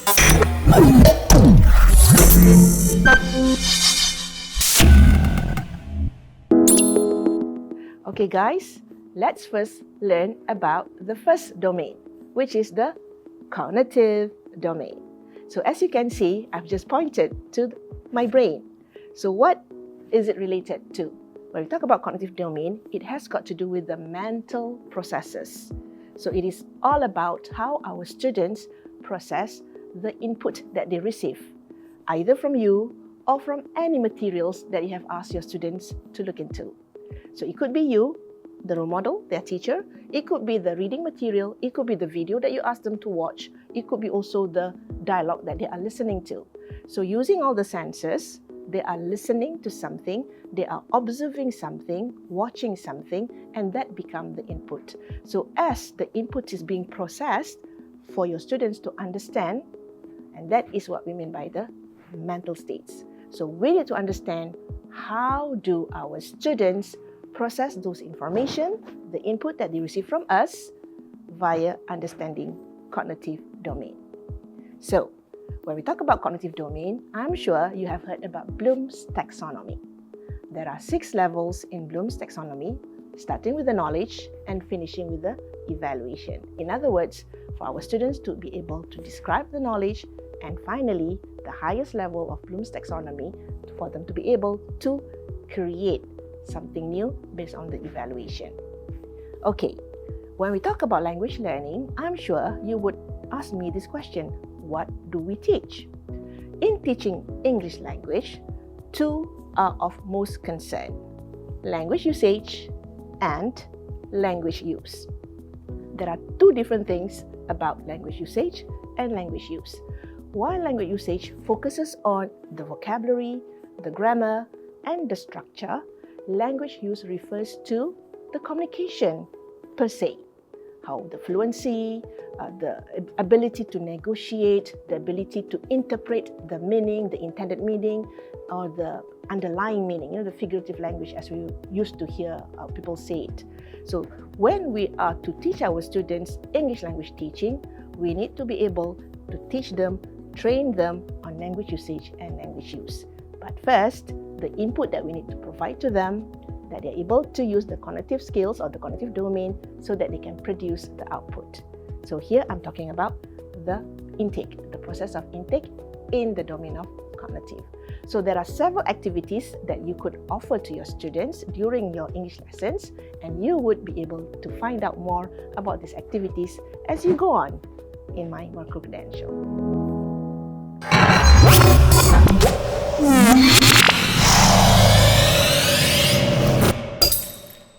Okay guys, let's first learn about the first domain, which is the cognitive domain. So as you can see, I've just pointed to my brain. So what is it related to? When we talk about cognitive domain, it has got to do with the mental processes. So it is all about how our students process the input that they receive, either from you or from any materials that you have asked your students to look into. So it could be you, the role model, their teacher. It could be the reading material. It could be the video that you ask them to watch. It could be also the dialogue that they are listening to. So using all the senses, they are listening to something, they are observing something, watching something, and that becomes the input. So as the input is being processed for your students to understand, and that is what we mean by the mental states. So we need to understand how do our students process those information, the input that they receive from us via understanding cognitive domain. So, when we talk about cognitive domain, I'm sure you have heard about Bloom's taxonomy. There are 6 levels in Bloom's taxonomy, starting with the knowledge and finishing with the evaluation. In other words, for our students to be able to describe the knowledge, and finally, the highest level of Bloom's taxonomy for them to be able to create something new based on the evaluation. Okay, when we talk about language learning, I'm sure you would ask me this question: what do we teach? In teaching English language, 2 are of most concern: language usage and language use. There are 2 different things about language usage and language use. While language usage focuses on the vocabulary, the grammar, and the structure, language use refers to the communication per se. How the fluency, the ability to negotiate, the ability to interpret the meaning, the intended meaning, or the underlying meaning, the figurative language as we used to hear people say it. So when we are to teach our students English language teaching, we need to be able to teach them, train them on language usage and language use. But first, the input that we need to provide to them, that they're able to use the cognitive skills or the cognitive domain so that they can produce the output. So here I'm talking about the intake, the process of intake in the domain of cognitive. So there are several activities that you could offer to your students during your English lessons, and you would be able to find out more about these activities as you go on in my Micro-Credential.